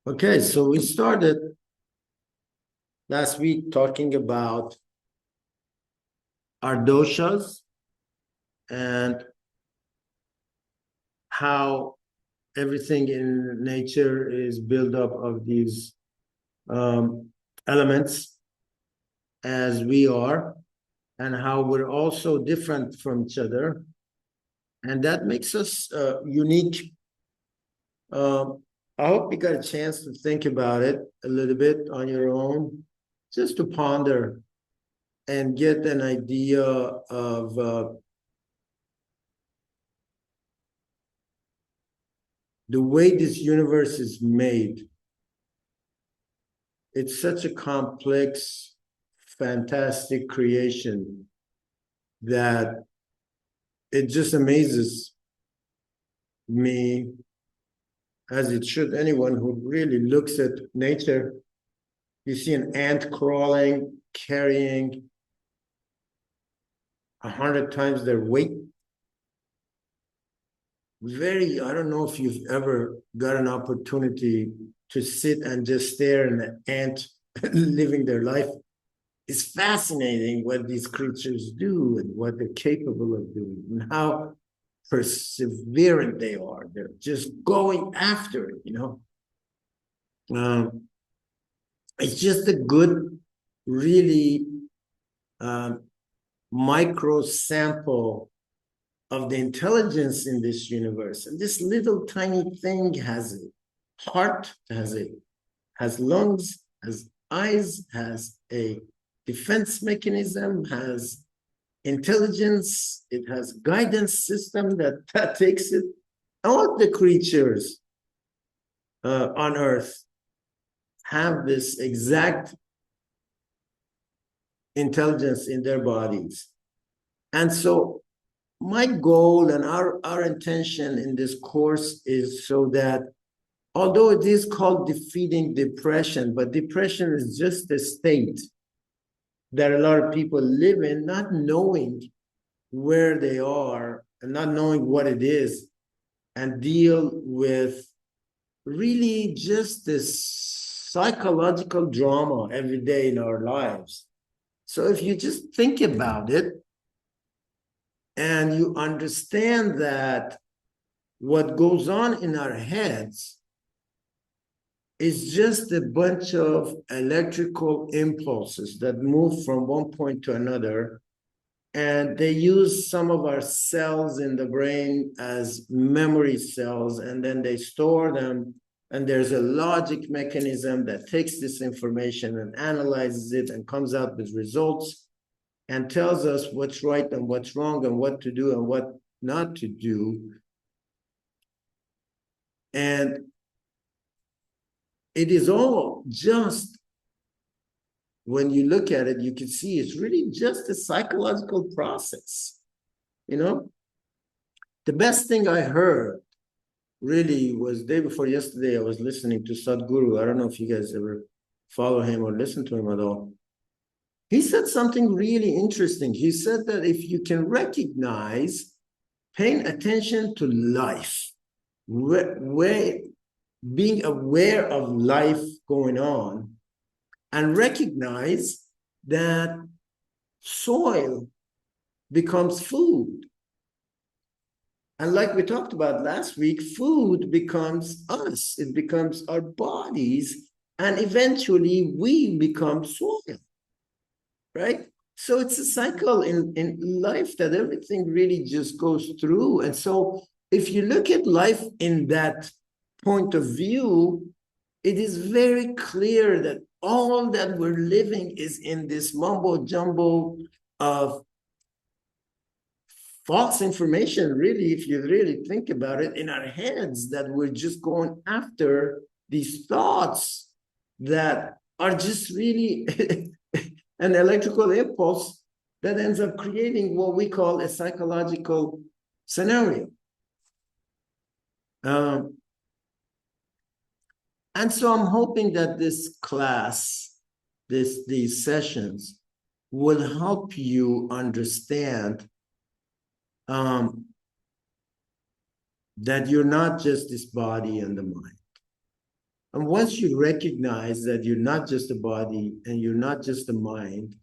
Okay, so we started last week talking about our doshas and how everything in nature is built up of these um, elements as we are, and how we're also different from each other. And that makes us unique. Um, I hope you got a chance to think about it a little bit on your own, just to ponder and get an idea of the way this universe is made. It's such a complex, fantastic creation that it just amazes me, as it should anyone who really looks at nature. You see an ant crawling, carrying 100 times their weight. I don't know if you've ever got an opportunity to sit and just stare at an ant living their life. It's fascinating what these creatures do and what they're capable of doing and how perseverant they are. They're just going after it. It's just a good, really micro sample of the intelligence in this universe. And this little tiny thing has a heart, has lungs, has eyes, has a defense mechanism, has intelligence, it has guidance system that takes it. All the creatures on Earth have this exact intelligence in their bodies. And so my goal and our intention in this course is so that, although it is called defeating depression, but depression is just a state that a lot of people live in, not knowing where they are and not knowing what it is, and deal with really just this psychological drama every day in our lives. So if you just think about it and you understand that what goes on in our heads is just a bunch of electrical impulses that move from one point to another. And they use some of our cells in the brain as memory cells, and then they store them. And there's a logic mechanism that takes this information and analyzes it and comes out with results and tells us what's right and what's wrong and what to do and what not to do. And it is all just, when you look at it, you can see it's really just a psychological process. The best thing I heard really was day before yesterday. I was listening to Sadhguru. I don't know if you guys ever follow him or listen to him at all. He said something really interesting. He said that if you can recognize paying attention to life, being aware of life going on, and recognize that soil becomes food. And like we talked about last week, food becomes us, it becomes our bodies, and eventually we become soil, right? So it's a cycle in life that everything really just goes through. And so if you look at life in that point of view, it is very clear that all that we're living is in this mumbo jumbo of false information, really, if you really think about it, in our heads, that we're just going after these thoughts that are just really an electrical impulse that ends up creating what we call a psychological scenario. And so I'm hoping that this class, these sessions, will help you understand that you're not just this body and the mind. And once you recognize that you're not just a body and you're not just a mind,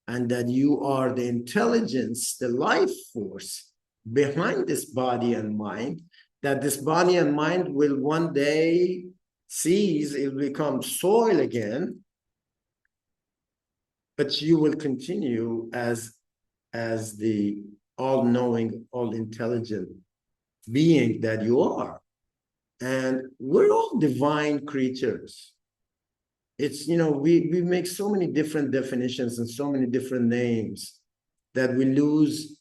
and that you are the intelligence, the life force behind this body and mind, that this body and mind will one day cease, it will become soil again, but you will continue as the all-knowing, all-intelligent being that you are. And we're all divine creatures. It's, we make so many different definitions and so many different names that we lose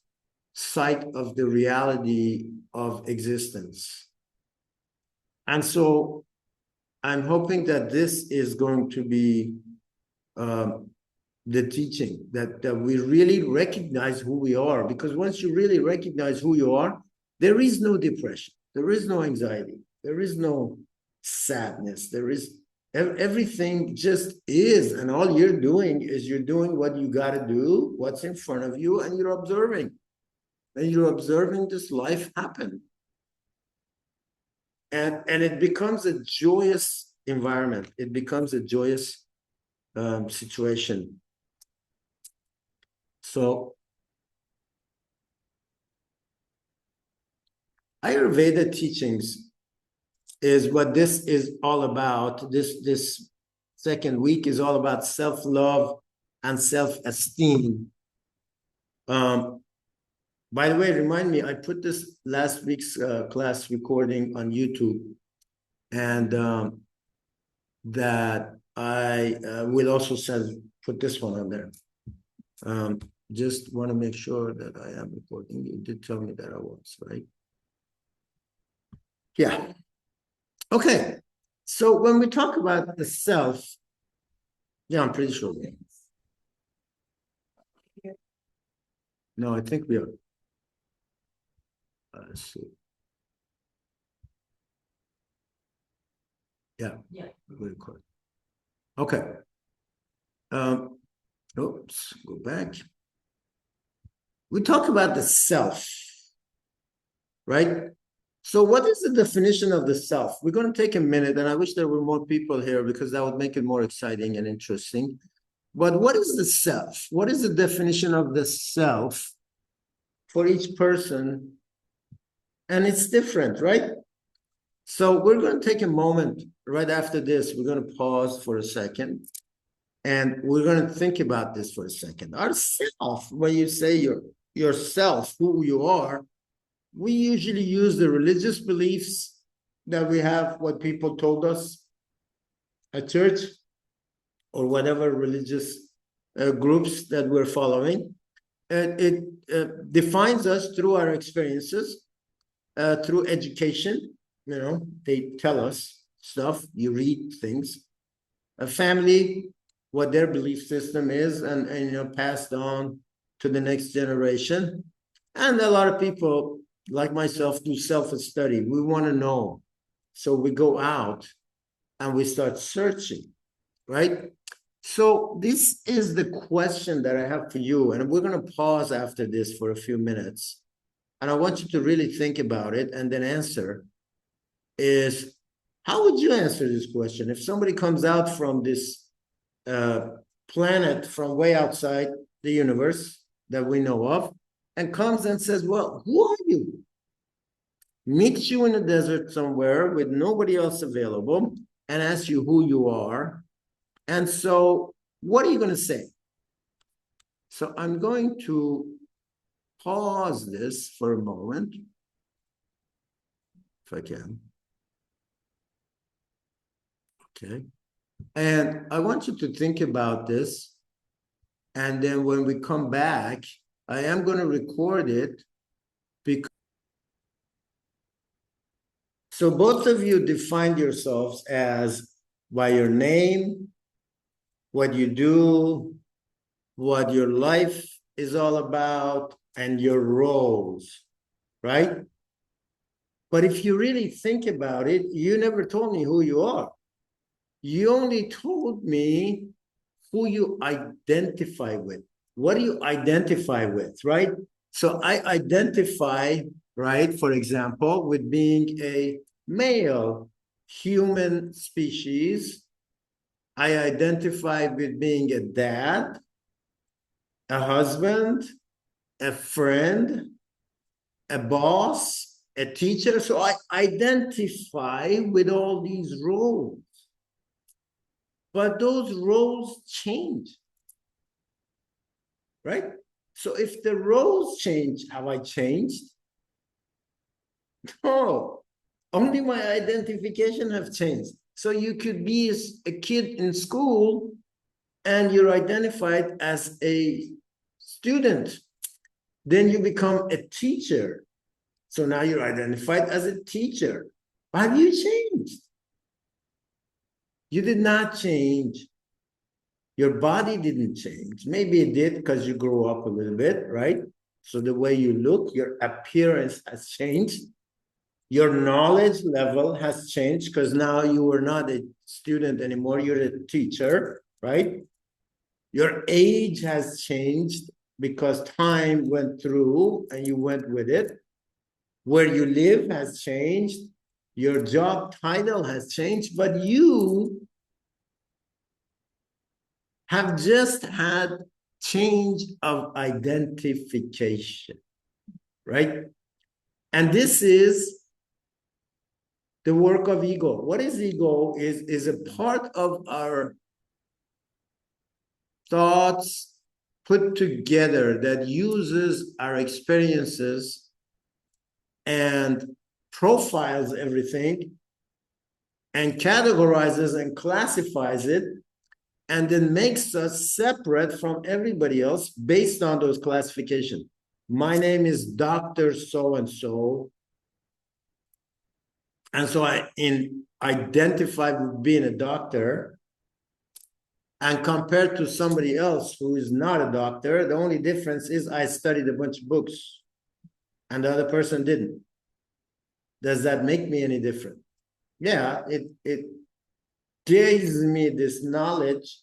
sight of the reality of existence. And so I'm hoping that this is going to be the teaching, that we really recognize who we are, because once you really recognize who you are, there is no depression, there is no anxiety, there is no sadness, there is everything just is, and all you're doing is you're doing what you got to do, what's in front of you, and you're observing this life happen, and it becomes a joyous environment, it becomes a joyous situation. So Ayurveda teachings is what this is all about. This second week is all about self-love and self-esteem. By the way, remind me, I put this last week's class recording on YouTube, and that I will also put this one on there. Just want to make sure that I am recording. You did tell me that I was, right? Yeah. Okay. So when we talk about the self, yeah, I'm pretty sure. No, I think we are. Let's see. Yeah. Yeah. Record. Okay. Oops. Go back. We talk about the self, right? So what is the definition of the self? We're going to take a minute, and I wish there were more people here because that would make it more exciting and interesting. But what is the self? What is the definition of the self for each person? And it's different, right? So we're going to take a moment right after this. We're going to pause for a second, and we're going to think about this for a second. Our self, when you say yourself, who you are, we usually use the religious beliefs that we have, what people told us at church or whatever religious groups that we're following. It defines us through our experiences, through education. They tell us stuff, you read things. A family, what their belief system is, and passed on to the next generation. And a lot of people, like myself, do self-study. We want to know. So we go out and we start searching, right? So this is the question that I have for you. And we're going to pause after this for a few minutes. And I want you to really think about it and then answer is, how would you answer this question? If somebody comes out from this planet from way outside the universe that we know of, and comes and says, well, who are you? Meets you in the desert somewhere with nobody else available and asks you who you are. And so what are you going to say? So I'm going to pause this for a moment, if I can. Okay. And I want you to think about this. And then when we come back, I am going to record it. So both of you defined yourselves as by your name, what you do, what your life is all about, and your roles, right? But if you really think about it, you never told me who you are. You only told me who you identify with. What do you identify with, right? So I identify, right, for example, with being a male human species. I identify with being a dad, a husband, a friend, a boss, a teacher. So I identify with all these roles. But those roles change, right? So if the roles change, have I changed? No, only my identification have changed. So you could be a kid in school and you're identified as a student. Then you become a teacher. So now you're identified as a teacher. Have you changed? You did not change. Your body didn't change. Maybe it did because you grew up a little bit, right? So the way you look, your appearance has changed. Your knowledge level has changed because now you are not a student anymore. You're a teacher, right? Your age has changed because time went through and you went with it. Where you live has changed. Your job title has changed, but you have just had change of identification, right? And this is the work of ego. What is ego? Is a part of our thoughts put together that uses our experiences and profiles everything and categorizes and classifies it and then makes us separate from everybody else based on those classifications. My name is Dr. So-and-so. And so I identify with being a doctor, and compared to somebody else who is not a doctor, the only difference is I studied a bunch of books and the other person didn't. Does that make me any different? Yeah, it gives me this knowledge,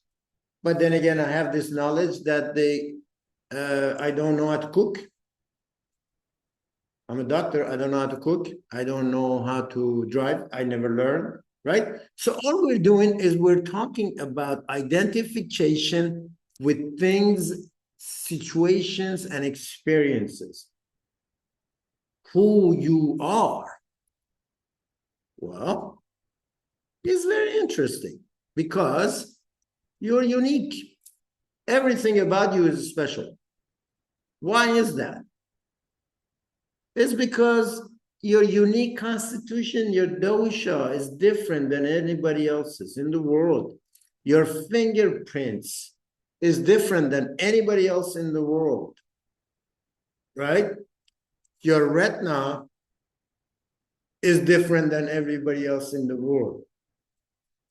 but then again, I have this knowledge that I don't know how to cook. I'm a doctor. I don't know how to cook. I don't know how to drive. I never learned, right? So all we're doing is we're talking about identification with things, situations, and experiences. Who you are, well, is very interesting because you're unique. Everything about you is special. Why is that? It's because your unique constitution, your dosha is different than anybody else's in the world. Your fingerprints is different than anybody else in the world, right? Your retina is different than everybody else in the world.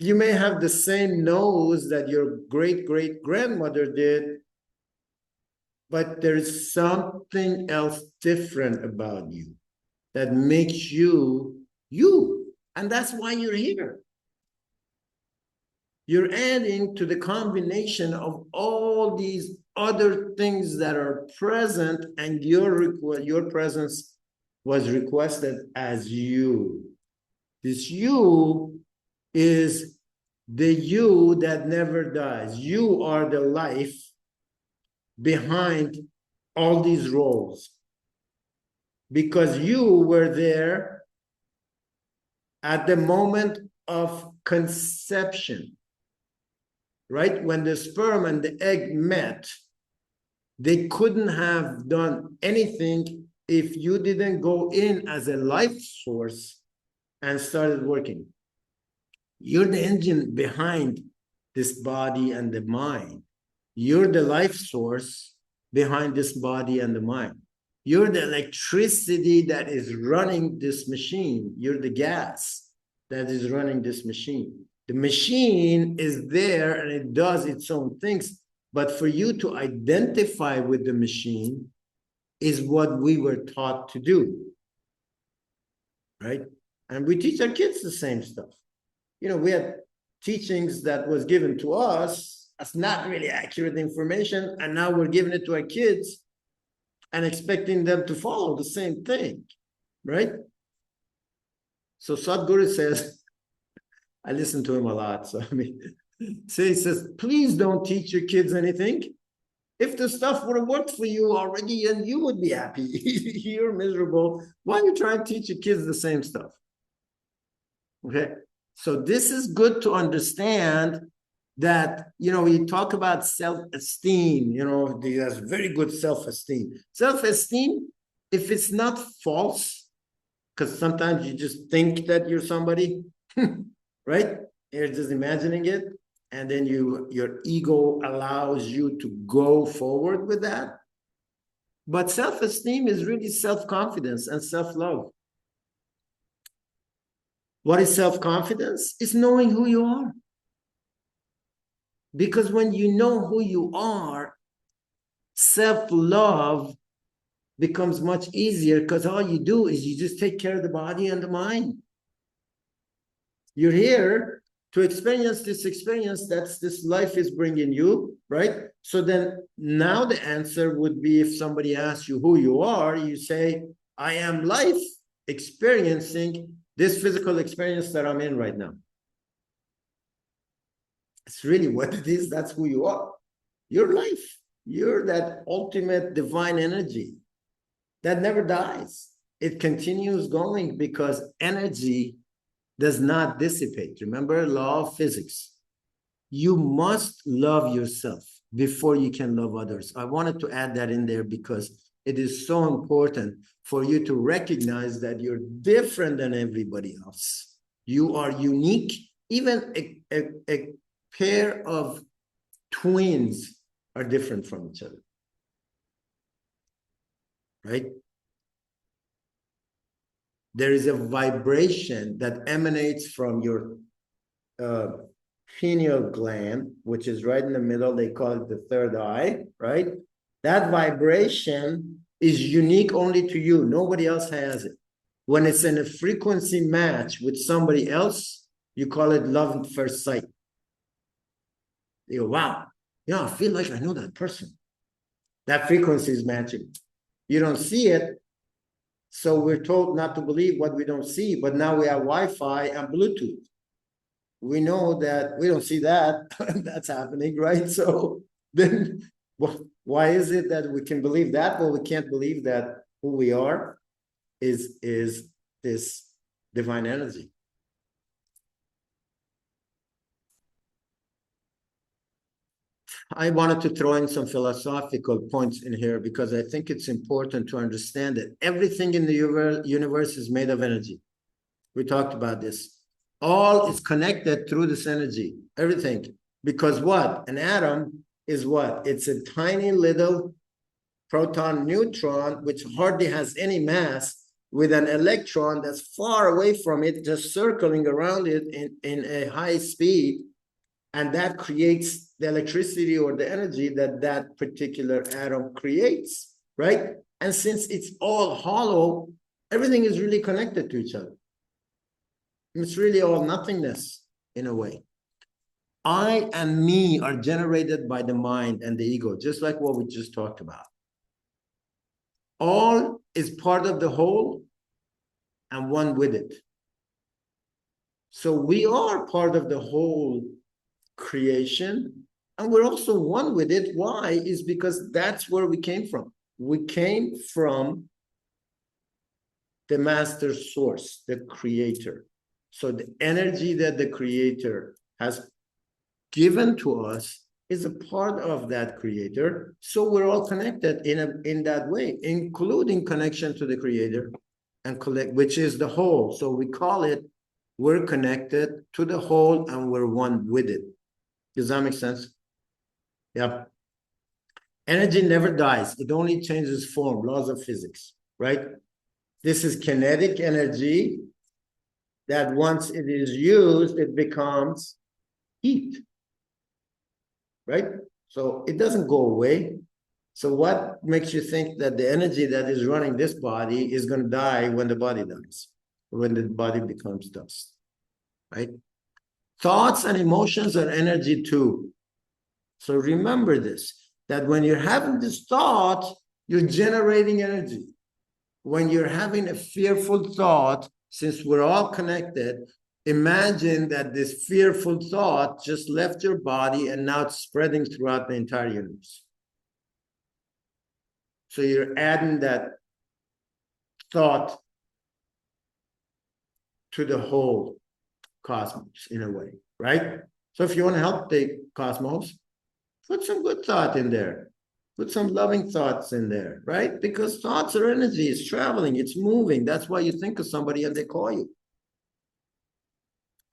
You may have the same nose that your great-great-grandmother did, but there's something else different about you that makes you you. And that's why you're here. You're adding to the combination of all these other things that are present, and your presence was requested as you. This you is the you that never dies. You are the life behind all these roles because you were there at the moment of conception, right? When the sperm and the egg met, they couldn't have done anything if you didn't go in as a life source and started working. You're the engine behind this body and the mind. You're the life source behind this body and the mind. You're the electricity that is running this machine. You're the gas that is running this machine. The machine is there and it does its own things. But for you to identify with the machine is what we were taught to do, right? And we teach our kids the same stuff. You know, we had teachings that was given to us as not really accurate information, and now we're giving it to our kids and expecting them to follow the same thing, right? So Sadhguru says, I listen to him a lot. So I mean, so he says, please don't teach your kids anything. If the stuff would have worked for you already and you would be happy, you're miserable. Why are you trying to teach your kids the same stuff? Okay. So this is good to understand that, we talk about self-esteem, there's very good self-esteem. Self-esteem, if it's not false, because sometimes you just think that you're somebody, right? You're just imagining it. And then your ego allows you to go forward with that. But self-esteem is really self-confidence and self-love. What is self-confidence? It's knowing who you are. Because when you know who you are, self-love becomes much easier, because all you do is you just take care of the body and the mind. You're here to experience this experience that this life is bringing you, right? So then now the answer would be, if somebody asks you who you are, you say, I am life experiencing this physical experience that I'm in right now. It's really what it is. That's who you are. You're life. You're that ultimate divine energy that never dies. It continues going because energy does not dissipate. Remember, law of physics. You must love yourself before you can love others. I wanted to add that in there because it is so important for you to recognize that you're different than everybody else. You are unique. Even a pair of twins are different from each other, right? There is a vibration that emanates from your pineal gland, which is right in the middle. They call it the third eye, right? That vibration is unique only to you. Nobody else has it. When it's in a frequency match with somebody else, you call it love at first sight. You go, wow, I feel like I know that person. That frequency is matching. You don't see it, so we're told not to believe what we don't see, but now we have Wi-Fi and Bluetooth. We know that we don't see that. That's happening, right? So then why is it that we can believe that? Well, we can't believe that who we are is this divine energy. I wanted to throw in some philosophical points in here because I think it's important to understand that everything in the universe is made of energy. We talked about this. All is connected through this energy, everything. Because what? An atom is what? It's a tiny little proton neutron, which hardly has any mass, with an electron that's far away from it, just circling around it in a high speed. And that creates the electricity or the energy that particular atom creates, right? And since it's all hollow, everything is really connected to each other. It's really all nothingness in a way. I and me are generated by the mind and the ego, just like what we just talked about. All is part of the whole and one with it. So we are part of the whole creation, and we're also one with it. Why? Is because that's where we came from. We came from the master source, the creator. So the energy that the creator has given to us is a part of that creator. So we're all connected in that way, including connection to the creator and which is the whole. So we call it, we're connected to the whole and we're one with it. Does that make sense? Yeah. Energy never dies. It only changes form, laws of physics, right? This is kinetic energy that once it is used, it becomes heat, right? So it doesn't go away. So what makes you think that the energy that is running this body is going to die when the body dies, when the body becomes dust, right? Thoughts and emotions are energy too. So remember this, that when you're having this thought, you're generating energy. When you're having a fearful thought, since we're all connected, Imagine that this fearful thought just left your body and now it's spreading throughout the entire universe. So you're adding that thought to the whole cosmos in a way, right? So if you want to help the cosmos, put some good thought in there. Put some loving thoughts in there, right? Because thoughts are energy, it's traveling, it's moving. That's why you think of somebody and they call you.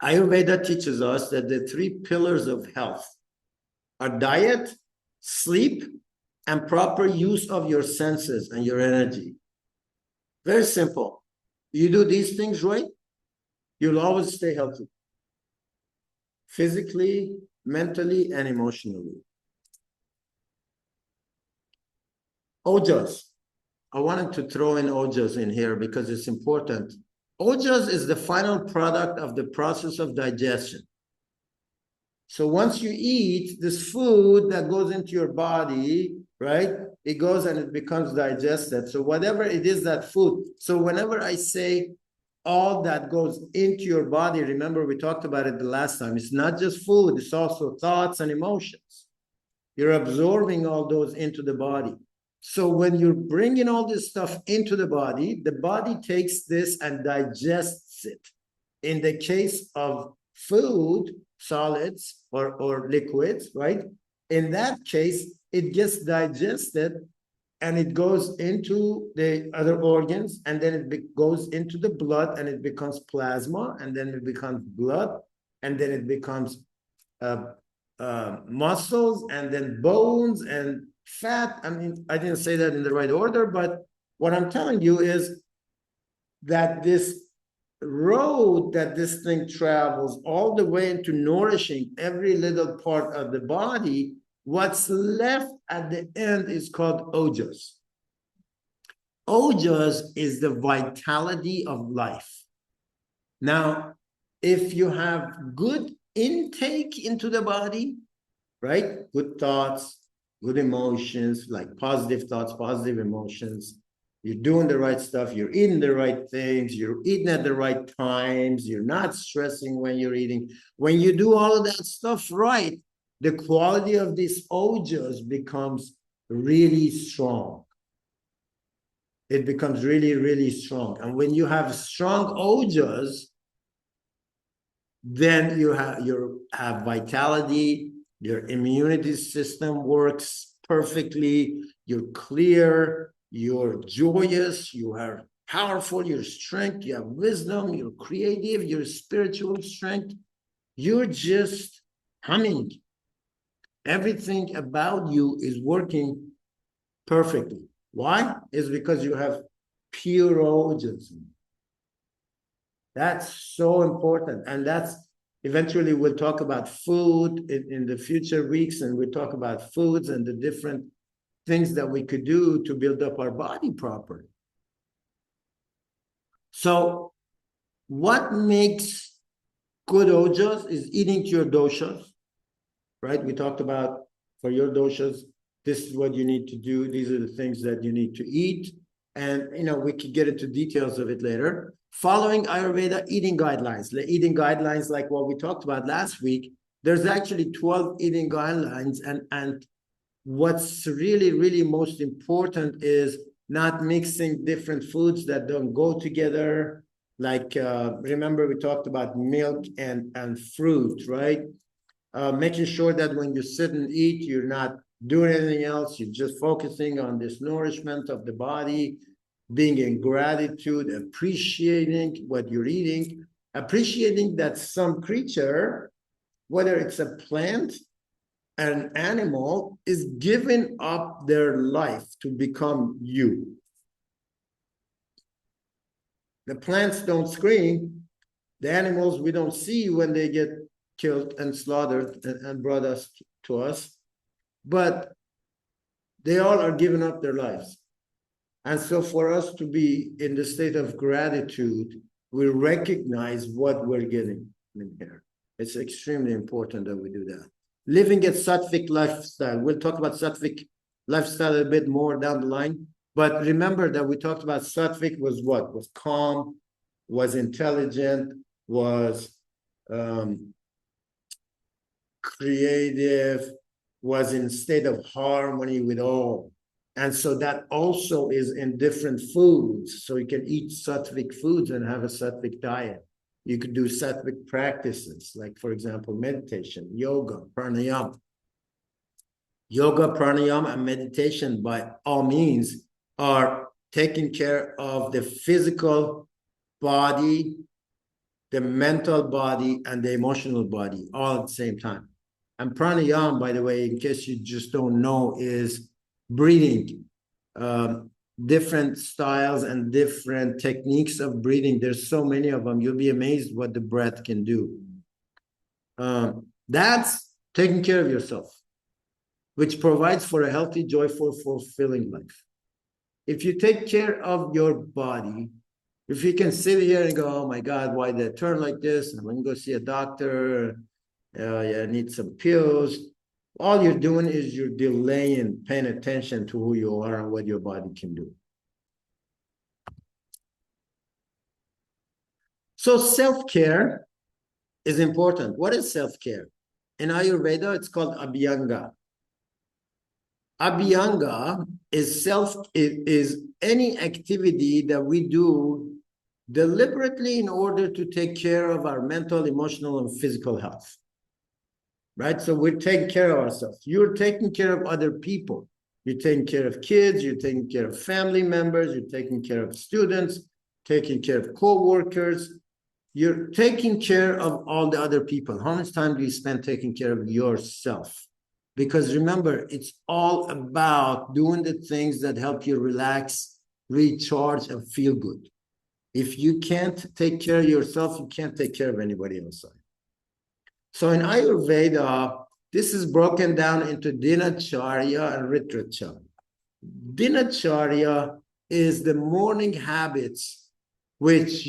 Ayurveda teaches us that the three pillars of health are diet, sleep, and proper use of your senses and your energy. Very simple. You do these things right, you'll always stay healthy. Physically, mentally, and emotionally. Ojas. I wanted to throw in ojas in here because it's important. Ojas is the final product of the process of digestion. So once you eat this food that goes into your body, right? It goes and it becomes digested. So whatever it is, that food. So whenever I say all that goes into your body, remember we talked about it the last time, it's not just food, it's also thoughts and emotions. You're absorbing all those into the body. So when you're bringing all this stuff into the body takes this and digests it. In the case of food, solids or liquids, right? In that case, it gets digested and it goes into the other organs, and then it goes into the blood and it becomes plasma, and then it becomes blood, and then it becomes muscles, and then bones and fat. I mean, I didn't say that in the right order, but what I'm telling you is that this road that this thing travels all the way into nourishing every little part of the body, what's left at the end is called ojas. Ojas is the vitality of life. Now, if you have good intake into the body, right? Good thoughts, good emotions, like positive thoughts, positive emotions. You're doing the right stuff. You're eating the right things. You're eating at the right times. You're not stressing when you're eating. When you do all of that stuff right, the quality of these ojas becomes really strong. It becomes really, really strong. And when you have strong ojas, then you have vitality, your immunity system works perfectly, you're clear, you're joyous, you are powerful, your strength, you have wisdom, you're creative, your spiritual strength, you're just humming. Everything about you is working perfectly. Why? It's because you have pure ojas. That's so important. And that's eventually we'll talk about food in the future weeks, and we'll talk about foods and the different things that we could do to build up our body properly. So what makes good ojas is eating to your doshas, right? We talked about for your doshas, this is what you need to do. These are the things that you need to eat. And, we could get into details of it later. Following Ayurveda eating guidelines, the eating guidelines like what we talked about last week, there's actually 12 eating guidelines. And what's really, really most important is not mixing different foods that don't go together. Like, remember we talked about milk and fruit, right? Making sure that when you sit and eat, you're not doing anything else. You're just focusing on this nourishment of the body, being in gratitude, appreciating what you're eating, appreciating that some creature, whether it's a plant, an animal, is giving up their life to become you. The plants don't scream. The animals we don't see when they get killed and slaughtered and brought us to us, but they all are giving up their lives. And so for us to be in the state of gratitude, we recognize what we're getting in here. It's extremely important that we do that. Living a sattvic lifestyle. We'll talk about sattvic lifestyle a bit more down the line. But remember that we talked about sattvic was what? Was calm, was intelligent, was um, creative, was in state of harmony with all. And so that also is in different foods. So you can eat sattvic foods and have a sattvic diet. You could do sattvic practices, like, for example, meditation, yoga, pranayama. Yoga, pranayama, and meditation, by all means, are taking care of the physical body, the mental body, and the emotional body all at the same time. And pranayama, by the way, in case you just don't know, is breathing. Different styles and different techniques of breathing. There's so many of them. You'll be amazed what the breath can do. That's taking care of yourself, which provides for a healthy, joyful, fulfilling life. If you take care of your body, if you can sit here and go, oh my God, why did I turn like this? I'm going to go see a doctor. I need some pills. All you're doing is you're delaying paying attention to who you are and what your body can do. So self-care is important. What is self-care? In Ayurveda, it's called Abhyanga. Abhyanga is any activity that we do deliberately in order to take care of our mental, emotional, and physical health. Right? So we're taking care of ourselves. You're taking care of other people. You're taking care of kids, you're taking care of family members, you're taking care of students, taking care of co-workers. You're taking care of all the other people. How much time do you spend taking care of yourself? Because remember, it's all about doing the things that help you relax, recharge, and feel good. If you can't take care of yourself, you can't take care of anybody else. So in Ayurveda, this is broken down into dinacharya and ritracharya. Dinacharya is the morning habits which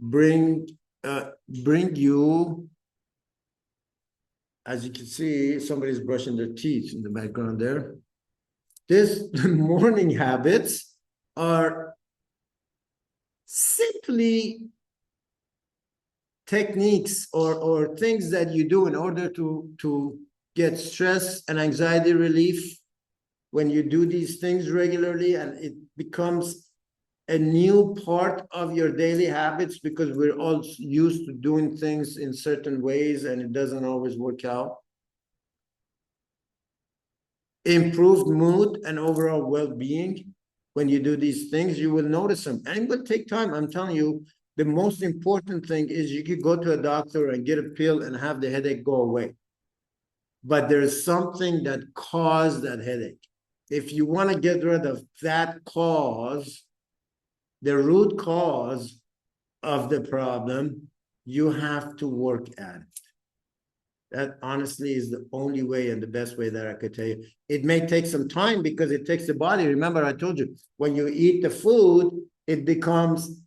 bring you, as you can see, somebody's brushing their teeth in the background there. This morning habits are simply techniques or things that you do in order to get stress and anxiety relief when you do these things regularly, and it becomes a new part of your daily habits because we're all used to doing things in certain ways and it doesn't always work out. Improved mood and overall well-being. When you do these things, you will notice them, and it will take time. I'm telling you, the most important thing is you could go to a doctor and get a pill and have the headache go away. But there is something that caused that headache. If you want to get rid of that cause, the root cause of the problem, you have to work at it. That honestly is the only way and the best way that I could tell you. It may take some time because it takes the body. Remember, I told you, when you eat the food, it becomes,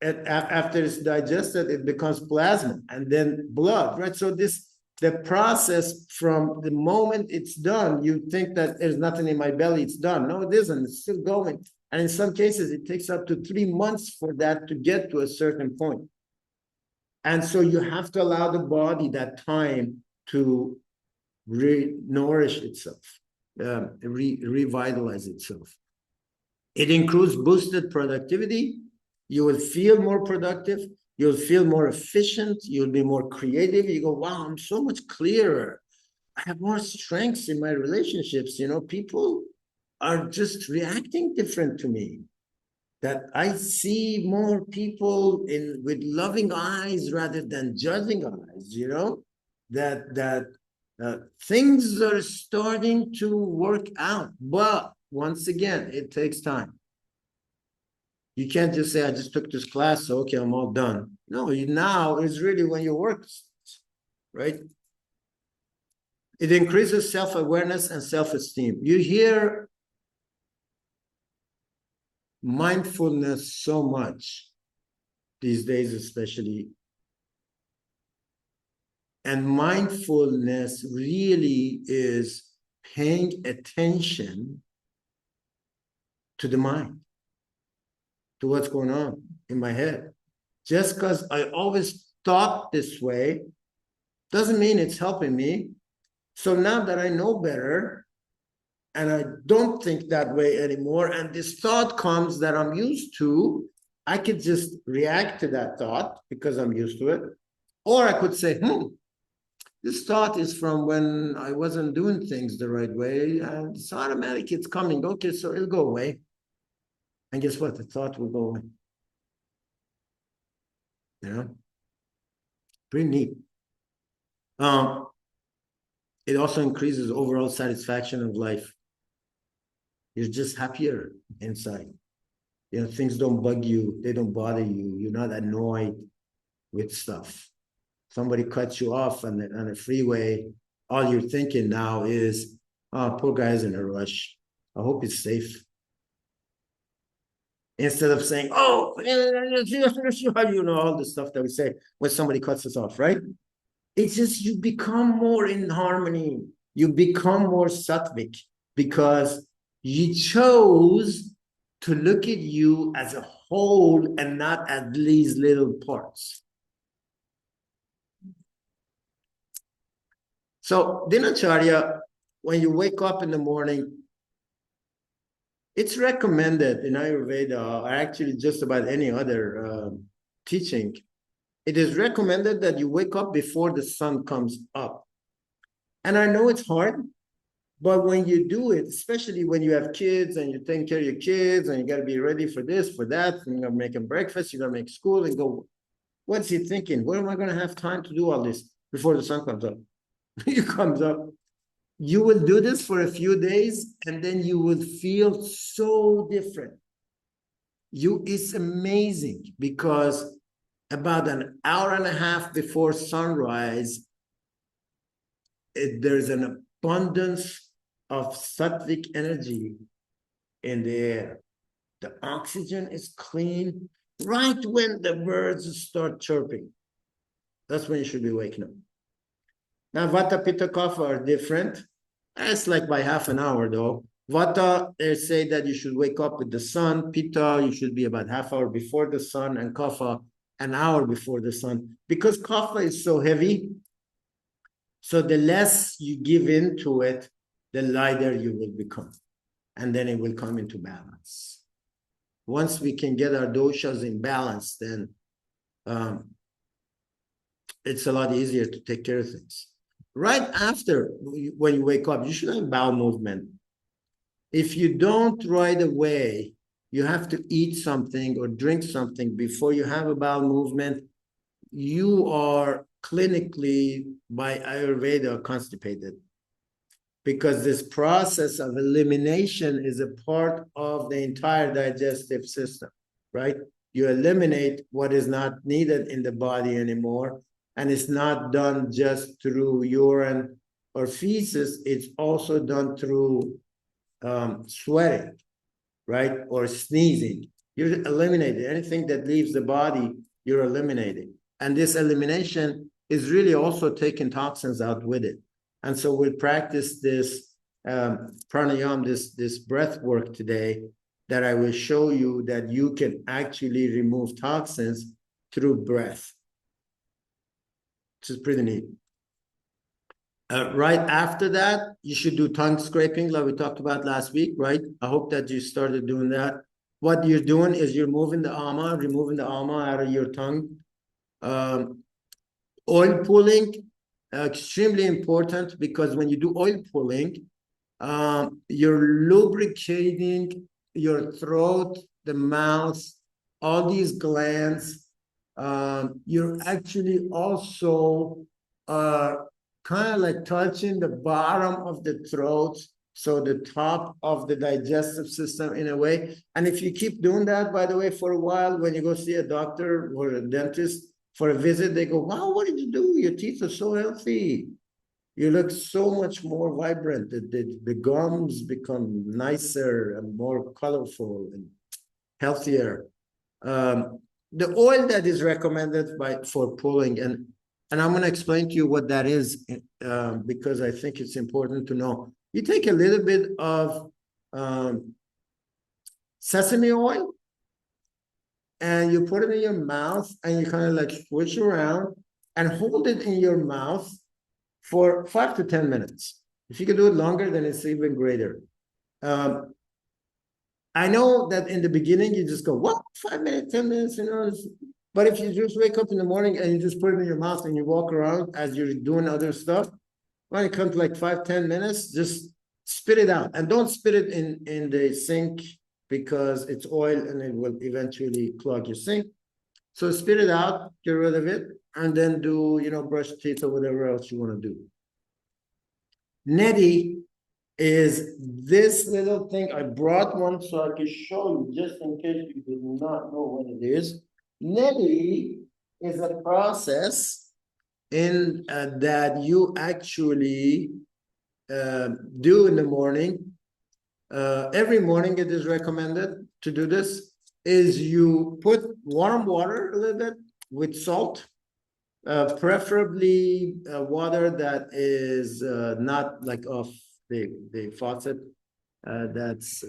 after it's digested, it becomes plasma and then blood, right? So the process from the moment it's done, you think that there's nothing in my belly, it's done. No, it isn't. It's still going. And in some cases, it takes up to 3 months for that to get to a certain point. And so you have to allow the body that time to nourish itself, revitalize itself. It includes boosted productivity. You will feel more productive. You'll feel more efficient. You'll be more creative. You go, wow, I'm so much clearer. I have more strengths in my relationships. You know, people are just reacting different to me. That I see more people with loving eyes rather than judging eyes, you know, that things are starting to work out. But once again, it takes time. You can't just say, I just took this class, so okay, I'm all done. No, now is really when your work starts, right? It increases self-awareness and self-esteem. You hear mindfulness so much these days, especially. And mindfulness really is paying attention to the mind, to what's going on in my head. Just because I always thought this way doesn't mean it's helping me. So now that I know better, and I don't think that way anymore, and this thought comes that I'm used to, I could just react to that thought because I'm used to it. Or I could say, this thought is from when I wasn't doing things the right way, and it's automatic, it's coming. Okay, so it'll go away. And guess what? The thought will go away. You know? Pretty neat. It also increases overall satisfaction of life. You're just happier inside. You know, things don't bug you, they don't bother you, you're not annoyed with stuff. Somebody cuts you off on a freeway, all you're thinking now is, oh, poor guy's in a rush. I hope he's safe. Instead of saying, oh, you know, all the stuff that we say when somebody cuts us off, right? It's just you become more in harmony. You become more sattvic because you chose to look at you as a whole and not at these little parts. So, dinacharya, when you wake up in the morning, it's recommended in Ayurveda, or actually just about any other teaching, it is recommended that you wake up before the sun comes up. And I know it's hard, but when you do it, especially when you have kids and you're taking care of your kids and you got to be ready for this, for that, and you're making breakfast, you're going to make school and go, what's he thinking? Where am I going to have time to do all this before the sun comes up? It comes up. You will do this for a few days and then you will feel so different. It's amazing because about an hour and a half before sunrise, there's an abundance of sattvic energy in the air. The oxygen is clean right when the birds start chirping. That's when you should be waking up. Now, Vata, Pitta, Kapha are different. It's like by half an hour though. Vata, they say that you should wake up with the sun. Pitta, you should be about half hour before the sun, and Kapha, an hour before the sun. Because Kapha is so heavy, so the less you give into it, the lighter you will become. And then it will come into balance. Once we can get our doshas in balance, then it's a lot easier to take care of things. Right after, when you wake up, you should have bowel movement. If you don't right away, you have to eat something or drink something before you have a bowel movement, you are clinically, by Ayurveda, constipated. Because this process of elimination is a part of the entire digestive system, right? You eliminate what is not needed in the body anymore, and it's not done just through urine or feces, it's also done through sweating, right? Or sneezing. You're eliminating anything that leaves the body, you're eliminating. And this elimination is really also taking toxins out with it. And so we'll practice this pranayama, this breath work today, that I will show you that you can actually remove toxins through breath. This is pretty neat. Right after that, you should do tongue scraping like we talked about last week, right? I hope that you started doing that. What you're doing is you're moving the ama, removing the ama out of your tongue. Oil pulling, extremely important, because when you do oil pulling, you're lubricating your throat, the mouth, all these glands. You're actually also kind of like touching the bottom of the throat, so the top of the digestive system in a way. And if you keep doing that, by the way, for a while, when you go see a doctor or a dentist for a visit, they go, wow, what did you do? Your teeth are so healthy. You look so much more vibrant. The gums become nicer and more colorful and healthier. The oil that is recommended for pulling, and I'm going to explain to you what that is, because I think it's important to know. You take a little bit of sesame oil, and you put it in your mouth and you kind of like switch around and hold it in your mouth for 5 to 10 minutes. If you can do it longer, then it's even greater. I know that in the beginning you just go, what, 5 minutes, 10 minutes, but if you just wake up in the morning and you just put it in your mouth and you walk around as you're doing other stuff, when it comes to like 5, 10 minutes, just spit it out and don't spit it in the sink because it's oil and it will eventually clog your sink. So spit it out, get rid of it, and then do, brush teeth or whatever else you want to do. Neti is this little thing. I brought one so I can show you just in case you do not know what it is. Neti is a process in that you actually do in the morning. Every morning it is recommended to do this, is you put warm water a little bit with salt, preferably water that is not like off the faucet. That's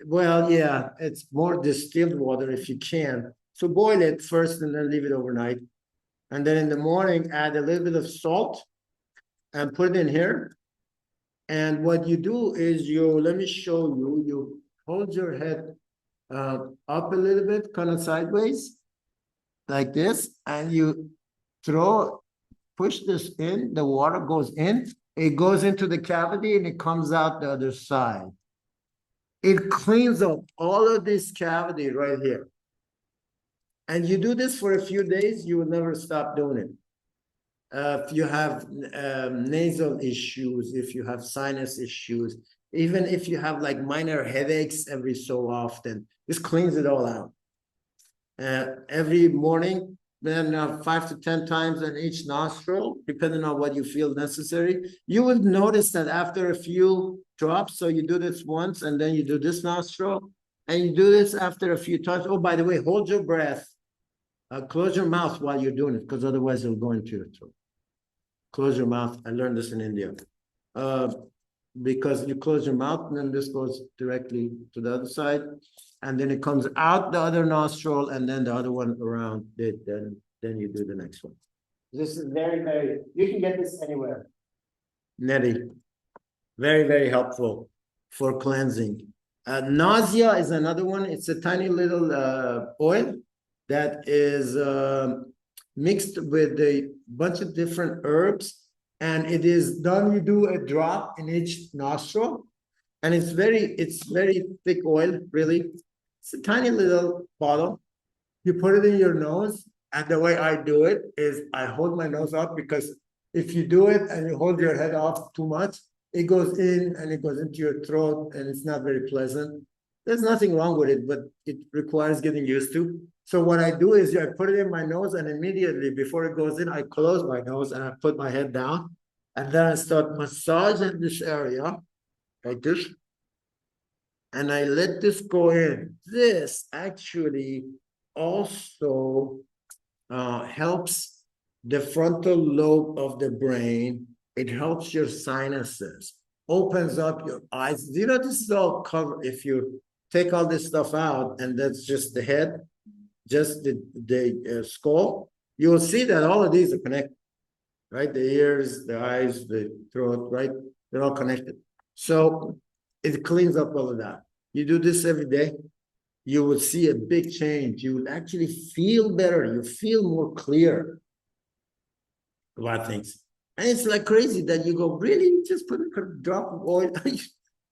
well, yeah, it's more distilled water if you can. So boil it first and then leave it overnight. And then in the morning, add a little bit of salt and put it in here. And what you do is let me show you, you hold your head up a little bit, kind of sideways, like this, and you push this in, the water goes in, it goes into the cavity and it comes out the other side. It cleans up all of this cavity right here. And you do this for a few days, you will never stop doing it. If you have nasal issues, if you have sinus issues, even if you have like minor headaches every so often, this cleans it all out. Every morning, then 5 to 10 times on each nostril, depending on what you feel necessary. You will notice that after a few drops, so you do this once, and then you do this nostril, and you do this after a few times. Oh, by the way, hold your breath. Close your mouth while you're doing it, because otherwise it'll go into your throat. Close your mouth. I learned this in India. Because you close your mouth, and then this goes directly to the other side, and then it comes out the other nostril, and then the other one around it. Then you do the next one. This is very, very. You can get this anywhere. Neti, very, very helpful for cleansing. Nausea is another one. It's a tiny little oil that is mixed with a bunch of different herbs, and it is done. You do a drop in each nostril, and it's very thick oil, really. It's a tiny little bottle. You put it in your nose, and the way I do it is I hold my nose up, because if you do it and you hold your head off too much, it goes in and it goes into your throat, and it's not very pleasant. There's nothing wrong with it, but it requires getting used to. So what I do is I put it in my nose, and immediately before it goes in, I close my nose and I put my head down, and then I start massaging this area like this, and I let this go in. This actually also helps the frontal lobe of the brain. It helps your sinuses, opens up your eyes. This is all covered. If you take all this stuff out, and that's just the head, just the skull, you will see that all of these are connected, right? The ears, the eyes, the throat, right? They're all connected. So it cleans up all of that. You do this every day, you will see a big change. You will actually feel better. You feel more clear about things. And it's like crazy that you go, really? Just put a drop of oil.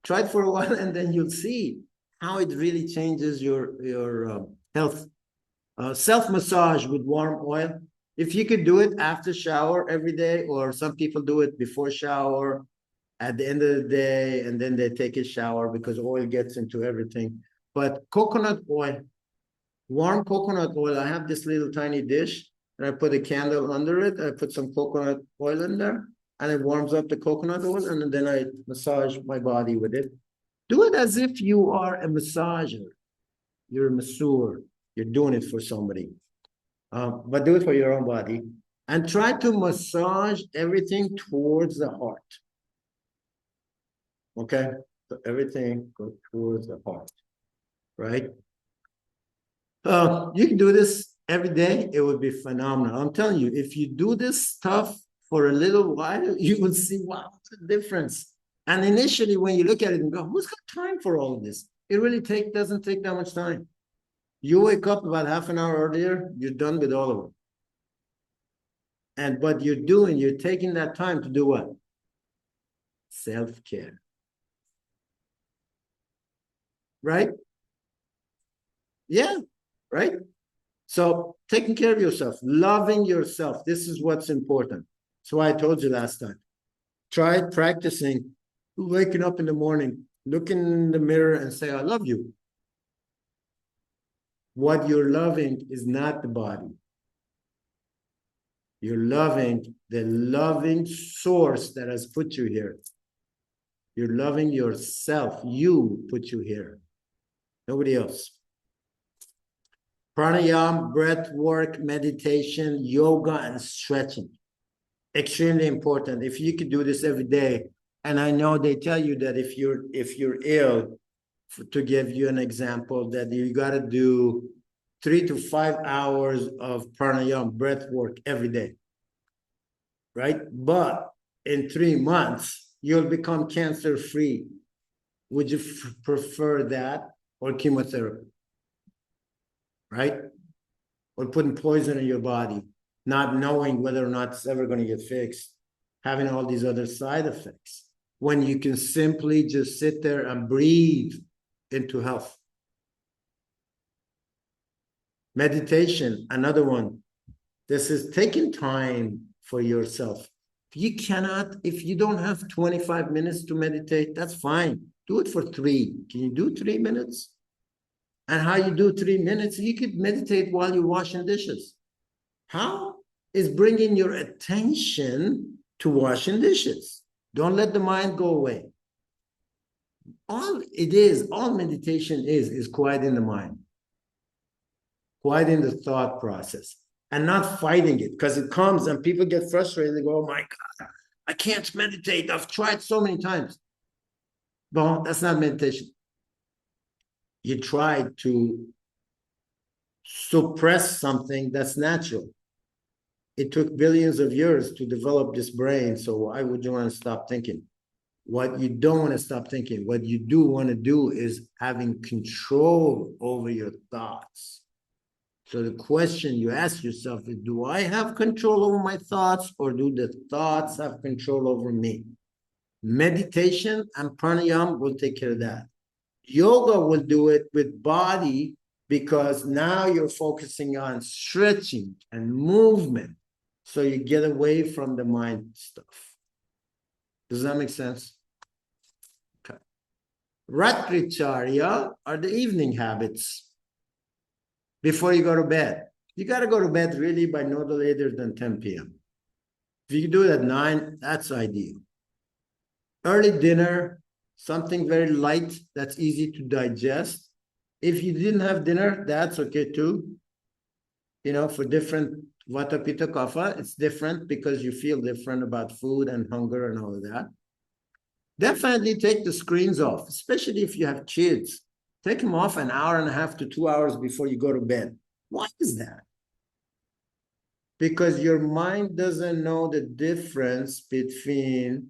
Try it for a while, and then you'll see how it really changes your health. Self-massage with warm oil. If you could do it after shower every day, or some people do it before shower, at the end of the day, and then they take a shower, because oil gets into everything. But coconut oil, warm coconut oil, I have this little tiny dish, and I put a candle under it. I put some coconut oil in there, and it warms up the coconut oil, and then I massage my body with it. Do it as if you are a massager. You're a masseur. You're doing it for somebody. But do it for your own body. And try to massage everything towards the heart. Okay? So everything goes towards the heart, right? You can do this every day. It would be phenomenal. I'm telling you, if you do this stuff for a little while, you will see wow, the difference. And initially, when you look at it and go, who's got time for all of this? It really doesn't take that much time. You wake up about half an hour earlier, you're done with all of it. And what you're taking that time to do what? Self-care. Right? Yeah, right? So taking care of yourself, loving yourself, this is what's important. So I told you last time. Try practicing waking up in the morning, looking in the mirror and say, I love you. What you're loving is not the body. You're loving the loving source that has put you here. You're loving yourself. You put you here. Nobody else. Pranayama, breath work, meditation, yoga, and stretching. Extremely important. If you could do this every day, and I know they tell you that if you're ill, to give you an example, that you got to do 3 to 5 hours of pranayama, breath work every day, right? But in 3 months, you'll become cancer-free. Would you prefer that or chemotherapy, right? Or putting poison in your body, not knowing whether or not it's ever going to get fixed, having all these other side effects, when you can simply just sit there and breathe into health. Meditation, another one. This is taking time for yourself. If you don't have 25 minutes to meditate, that's fine. Do it for 3. Can you do 3 minutes? And how you do 3 minutes, you could meditate while you're washing dishes. How is bringing your attention to washing dishes? Don't let the mind go away. All meditation is quieting the mind, quieting the thought process, and not fighting it, because it comes and people get frustrated. They go, oh my God, I can't meditate. I've tried so many times. Well, that's not meditation. You tried to suppress something that's natural. It took billions of years to develop this brain, so why would you want to stop thinking? What you don't want to stop thinking, what you do want to do is having control over your thoughts. So the question you ask yourself is, do I have control over my thoughts, or do the thoughts have control over me? Meditation and pranayama will take care of that. Yoga will do it with body, because now you're focusing on stretching and movement. So you get away from the mind stuff. Does that make sense? Okay. Ratricharya are the evening habits before you go to bed. You got to go to bed really by no later than 10 p.m. If you can do it at 9, that's ideal. Early dinner, something very light that's easy to digest. If you didn't have dinner, that's okay too. You know, for different Vata, Pitta, Kapha, it's different because you feel different about food and hunger and all of that. Definitely take the screens off, especially if you have kids. Take them off an hour and a half to 2 hours before you go to bed. Why is that? Because your mind doesn't know the difference between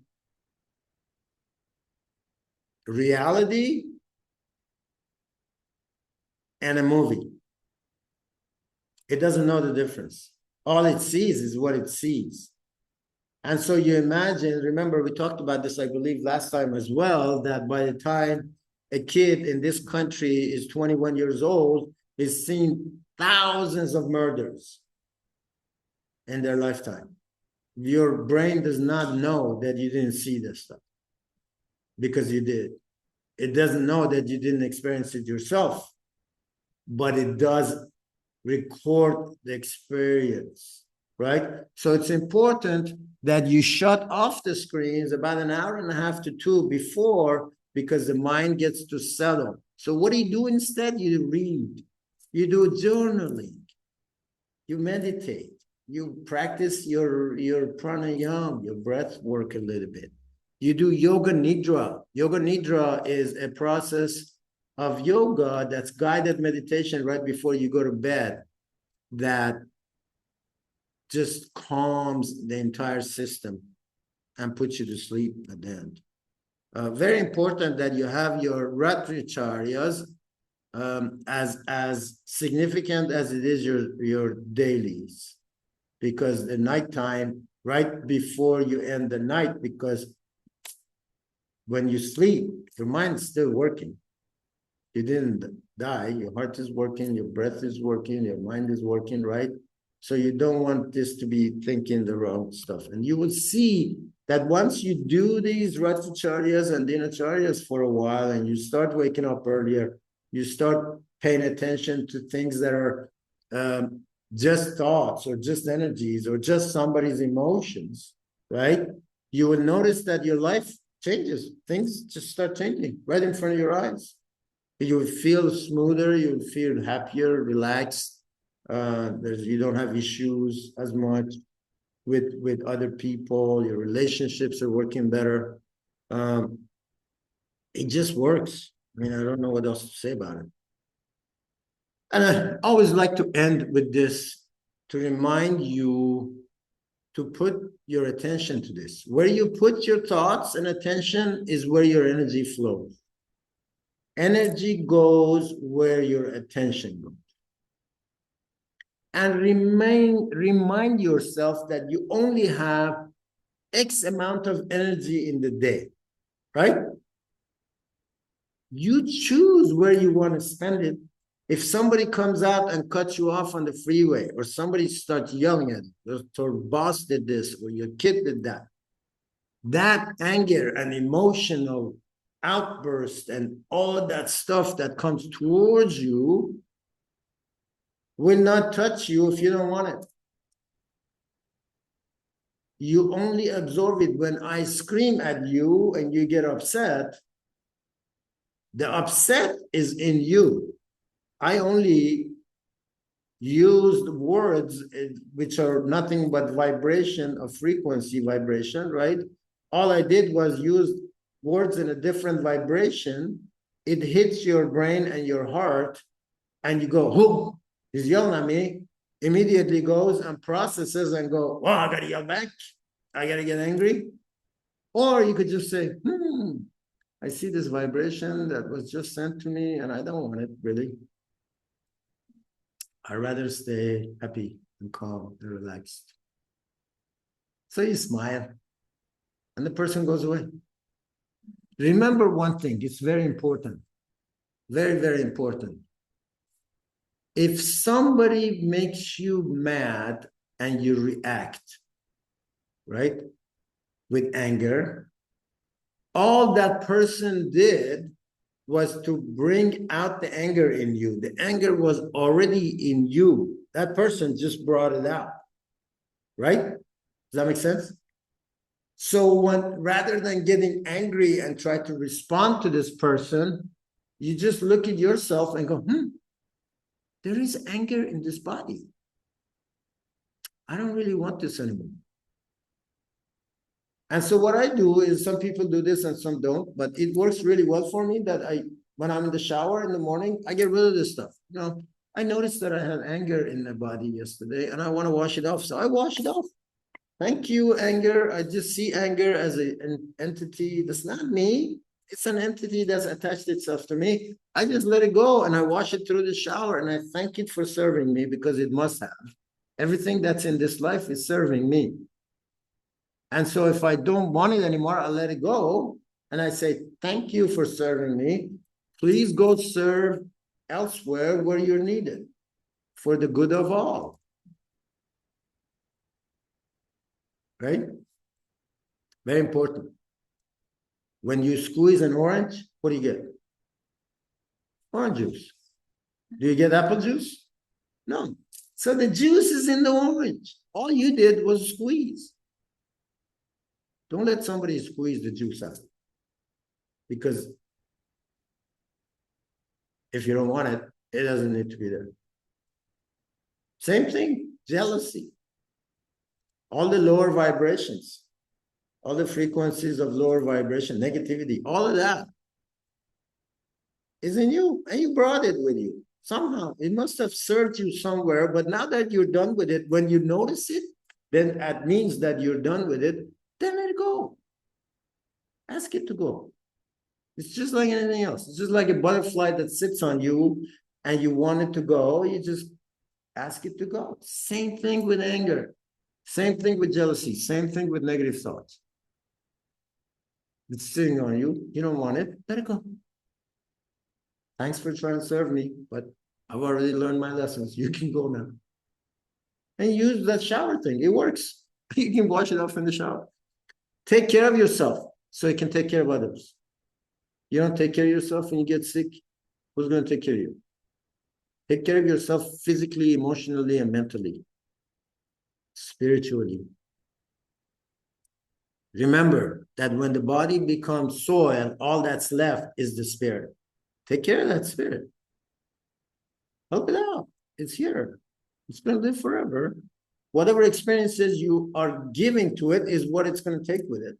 reality and a movie. It doesn't know the difference. All it sees is what it sees. And so you imagine, remember we talked about this, I believe, last time as well, that by the time a kid in this country is 21 years old, is seen thousands of murders in their lifetime. Your brain does not know that you didn't see this stuff, because you did. It doesn't know that you didn't experience it yourself, but it does record the experience, right? So it's important that you shut off the screens about an hour and a half to 2 before, because the mind gets to settle. So what do you do instead? You read, you do journaling, you meditate, you practice your pranayama, your breath work a little bit. You do yoga nidra. Yoga nidra is a process of yoga, that's guided meditation right before you go to bed, that just calms the entire system and puts you to sleep at the end. Very important that you have your Ratricharyas as significant as it is your dailies, because the nighttime, right before you end the night, because when you sleep, your mind's still working. You didn't die. Your heart is working, your breath is working, your mind is working, right? So you don't want this to be thinking the wrong stuff. And you will see that once you do these Ratacharyas and Dinacharyas for a while and you start waking up earlier, you start paying attention to things that are just thoughts or just energies or just somebody's emotions, right? You will notice that your life changes. Things just start changing right in front of your eyes. You will feel smoother, you will feel happier, relaxed. You don't have issues as much with other people. Your relationships are working better. It just works. I mean, I don't know what else to say about it. And I always like to end with this to remind you to put your attention to this. Where you put your thoughts and attention is where your energy flows. Energy goes where your attention goes. And remind yourself that you only have X amount of energy in the day, right? You choose where you want to spend it. If somebody comes out and cuts you off on the freeway, or somebody starts yelling at you, or boss did this, or your kid did that, that anger and emotional outburst and all that stuff that comes towards you will not touch you if you don't want it. You only absorb it when I scream at you and you get upset. The upset is in you. I only used words which are nothing but vibration, of frequency vibration, right? All I did was use words in a different vibration. It hits your brain and your heart, and you go, who? He's yelling at me. Immediately goes and processes and go, well, I gotta yell back. I gotta get angry. Or you could just say, I see this vibration that was just sent to me and I don't want it really. I'd rather stay happy and calm and relaxed. So you smile and the person goes away. Remember one thing, it's very important. Very, very important. If somebody makes you mad and you react, right, with anger, all that person did was to bring out the anger in you. The anger was already in you. That person just brought it out, right? Does that make sense? So rather than getting angry and try to respond to this person, you just look at yourself and go, there is anger in this body. I don't really want this anymore. And so what I do is, some people do this and some don't, but it works really well for me that when I'm in the shower in the morning, I get rid of this stuff. You know, I noticed that I had anger in my body yesterday and I want to wash it off. So I wash it off. Thank you, anger. I just see anger as an entity that's not me. It's an entity that's attached itself to me. I just let it go and I wash it through the shower and I thank it for serving me, because it must have. Everything that's in this life is serving me. And so if I don't want it anymore, I let it go. And I say, thank you for serving me. Please go serve elsewhere where you're needed for the good of all. Right? Very important. When you squeeze an orange, what do you get? Orange juice. Do you get apple juice? No. So the juice is in the orange. All you did was squeeze. Don't let somebody squeeze the juice out. Because if you don't want it, it doesn't need to be there. Same thing, jealousy. All the lower vibrations, all the frequencies of lower vibration, negativity, all of that is in you, and you brought it with you. Somehow it must have served you somewhere, but now that you're done with it, when you notice it, then that means that you're done with it, then let it go. Ask it to go. It's just like anything else. It's just like a butterfly that sits on you and you want it to go. You just ask it to go. Same thing with anger. Same thing with jealousy. Same thing with negative thoughts. It's sitting on you. You don't want it. Let it go. Thanks for trying to serve me, but I've already learned my lessons. You can go now. And use that shower thing. It works. You can wash it off in the shower. Take care of yourself so you can take care of others. You don't take care of yourself and you get sick, who's going to take care of you? Take care of yourself physically, emotionally, and mentally, spiritually. Remember that when the body becomes soil, all that's left is the spirit. Take care of that spirit. Help it out. It's here. It's going to live forever. Whatever experiences you are giving to it is what it's going to take with it.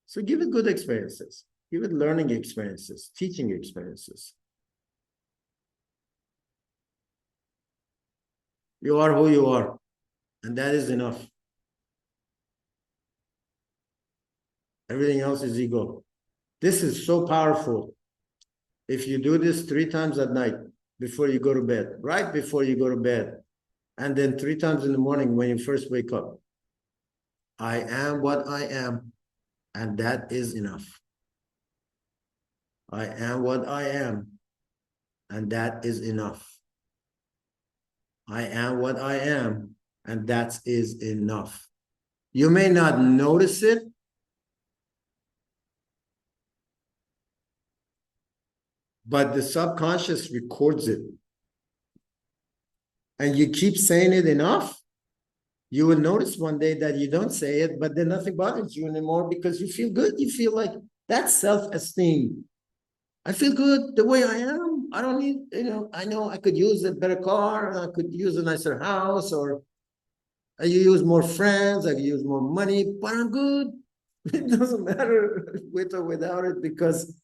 So give it good experiences. Give it learning experiences, teaching experiences. You are who you are, and that is enough. Everything else is ego. This is so powerful. If you do this 3 times at night before you go to bed, right before you go to bed, and then 3 times in the morning when you first wake up, I am what I am, and that is enough. I am what I am, and that is enough. I am what I am, and that is enough. You may not notice it, but the subconscious records it. And you keep saying it enough, you will notice one day that you don't say it, but then nothing bothers you anymore because you feel good. You feel like that's self-esteem. I feel good the way I am. I don't need, I know I could use a better car. I could use a nicer house, or I use more friends. I could use more money, but I'm good. It doesn't matter with or without it because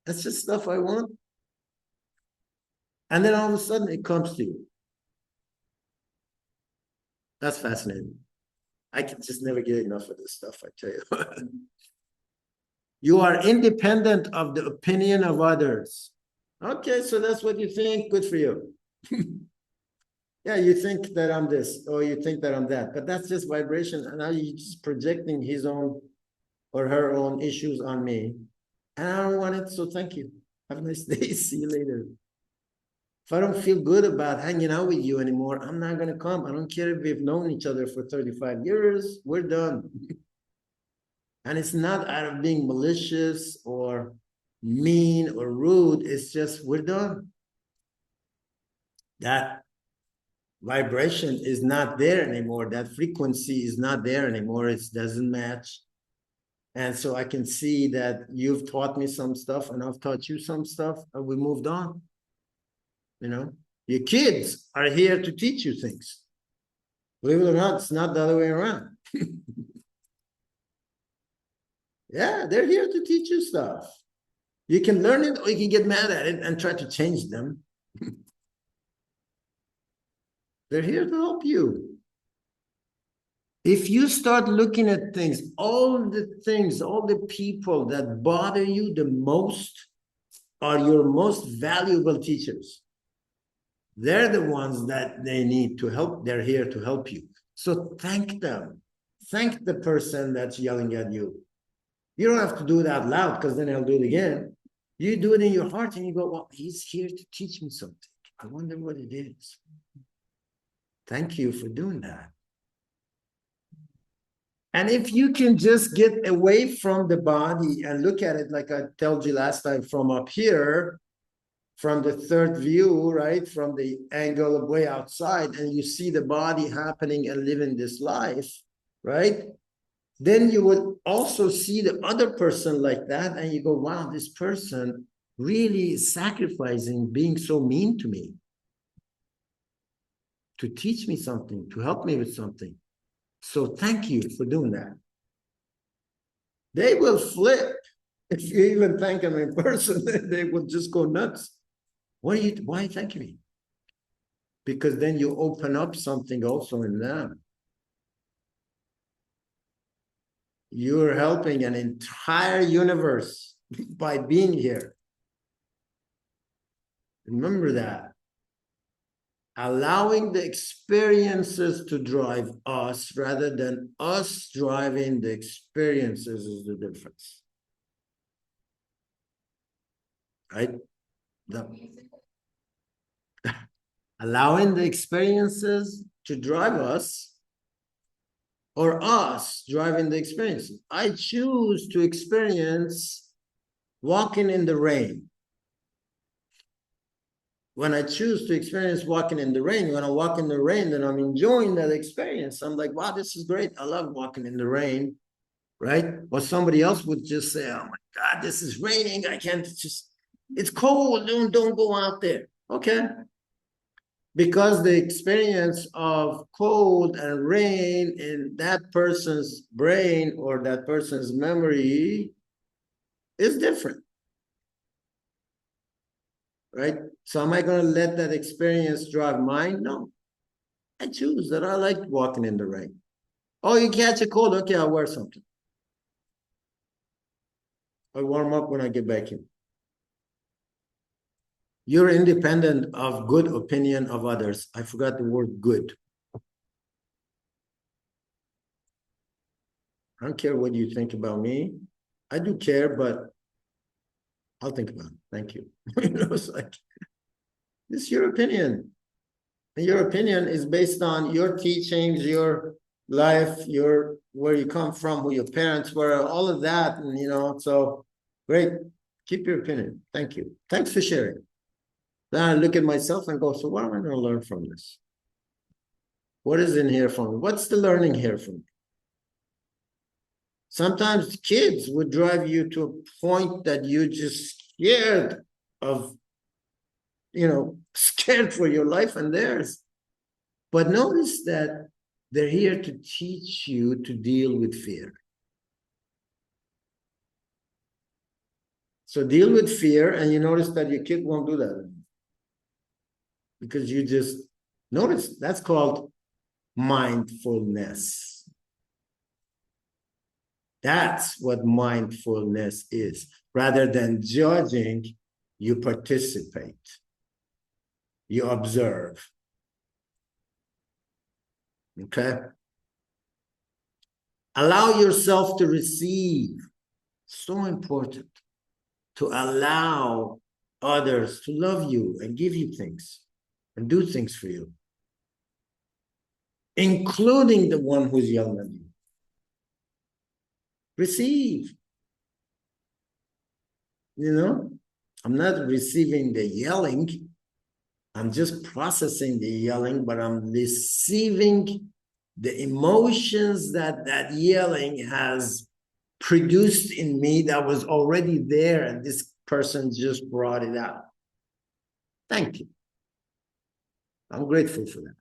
that's just stuff I want. And then all of a sudden it comes to you. That's fascinating. I can just never get enough of this stuff, I tell you. You are independent of the opinion of others. Okay, so that's what you think. Good for you. Yeah, you think that I'm this, or you think that I'm that, but that's just vibration. And now you're just projecting his own or her own issues on me. And I don't want it, so thank you. Have a nice day. See you later. If I don't feel good about hanging out with you anymore, I'm not going to come. I don't care if we've known each other for 35 years. We're done. And it's not out of being malicious or mean or rude. It's just we're done. That vibration is not there anymore. That frequency is not there anymore. It doesn't match. And so I can see that you've taught me some stuff and I've taught you some stuff and we moved on. Your kids are here to teach you things. Believe it or not, it's not the other way around. Yeah, they're here to teach you stuff. You can learn it or you can get mad at it and try to change them. They're here to help you. If you start looking at things, all the people that bother you the most are your most valuable teachers. They're the ones that they need to help. They're here to help you. So thank them. Thank the person that's yelling at you. You don't have to do it out loud because then he'll do it again. You do it in your heart and you go, well, he's here to teach me something. I wonder what it is. Thank you for doing that. And if you can just get away from the body and look at it like I told you last time from up here, from the third view, right? From the angle of way outside, and you see the body happening and living this life, right? Then you will also see the other person like that, and you go, wow, this person really is sacrificing being so mean to me to teach me something, to help me with something. So thank you for doing that. They will flip. If you even thank them in person, they will just go nuts. Why are you thanking me? Because then you open up something also in them. You're helping an entire universe by being here. Remember that. Allowing the experiences to drive us rather than us driving the experiences is the difference. Right? Allowing the experiences to drive us or us driving the experiences. I choose to experience walking in the rain. When I choose to experience walking in the rain, when I walk in the rain, then I'm enjoying that experience. I'm like, wow, this is great. I love walking in the rain, right? Or somebody else would just say, oh my God, this is raining. I can't just, it's cold. Don't go out there. Okay. Because the experience of cold and rain in that person's brain or that person's memory is different, right? So am I going to let that experience drive mine? No. I choose that I like walking in the rain. Oh, you catch a cold? Okay, I'll wear something. I warm up when I get back in. You're independent of good opinion of others. I forgot the word good. I don't care what you think about me. I do care, but I'll think about it. Thank you. You know, it's like, it's your opinion. And your opinion is based on your teachings, your life, your where you come from, who your parents were, all of that. And you know, so great. Keep your opinion. Thank you. Thanks for sharing. Then I look at myself and go, so what am I going to learn from this? What is in here for me? What's the learning here for me? Sometimes kids would drive you to a point that you just scared of, you know, scared for your life and theirs. But notice that they're here to teach you to deal with fear. So deal with fear, and you notice that your kid won't do that because you just notice. That's called mindfulness. That's what mindfulness is. Rather than judging, you participate, you observe. Okay? Allow yourself to receive. So important to allow others to love you and give you things and do things for you, including the one who's yelling at you. Receive. You know, I'm not receiving the yelling. I'm just processing the yelling, but I'm receiving the emotions that that yelling has produced in me that was already there, and this person just brought it out. Thank you. I'm grateful for that.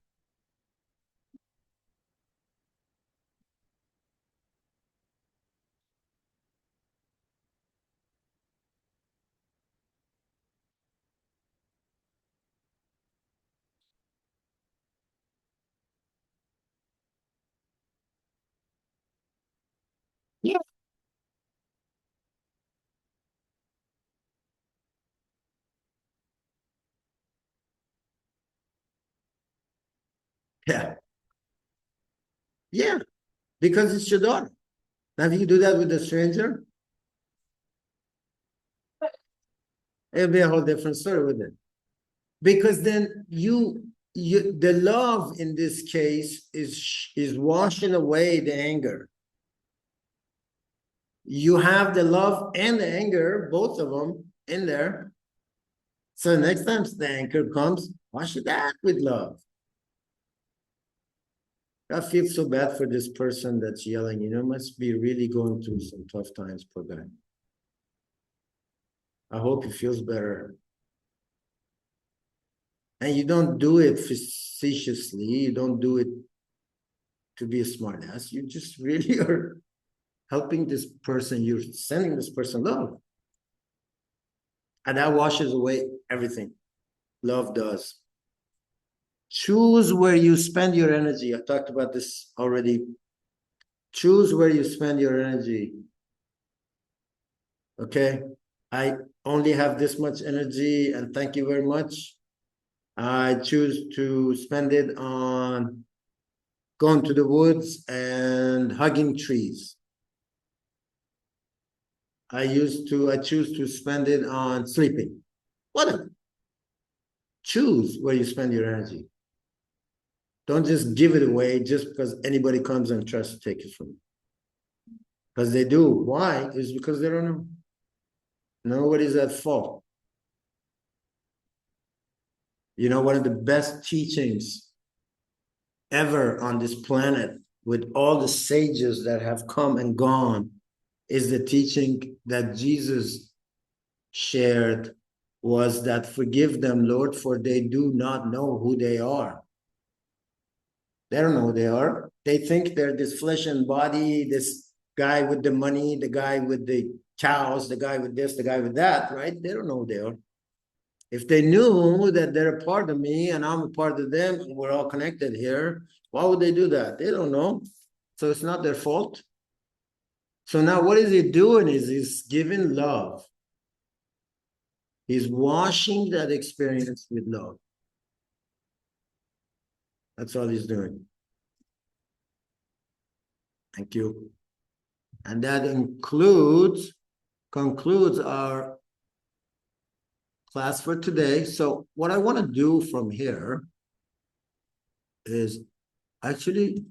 Yeah. Yeah. Yeah. Because it's your daughter. Now, if you do that with a stranger, it'll be a whole different story with it. Because then you the love in this case is washing away the anger. You have the love and the anger, both of them in there. So next time the anger comes, wash it out with love. I feel so bad for this person that's yelling, you know, must be really going through some tough times, poor guy. I hope he feels better. And you don't do it facetiously. You don't do it to be a smartass. You just really are helping this person, you're sending this person love. And that washes away everything. Love does. Choose where you spend your energy. I talked about this already. Choose where you spend your energy. Okay? I only have this much energy, and thank you very much. I choose to spend it on going to the woods and hugging trees. I choose to spend it on sleeping. Whatever. Choose where you spend your energy. Don't just give it away just because anybody comes and tries to take it from you. Because they do. Why? Is because they don't know. Nobody's at fault. You know, one of the best teachings ever on this planet, with all the sages that have come and gone, is the teaching that Jesus shared, was that forgive them, Lord, for they do not know who they are. They don't know who they are. They think they're this flesh and body, this guy with the money, the guy with the cows, the guy with this, the guy with that, right? They don't know who they are. If they knew that they're a part of me and I'm a part of them and we're all connected here, why would they do that? They don't know. So it's not their fault. So now what is he doing is he's giving love. He's washing that experience with love. That's all he's doing. Thank you. And that concludes our class for today. So what I want to do from here is actually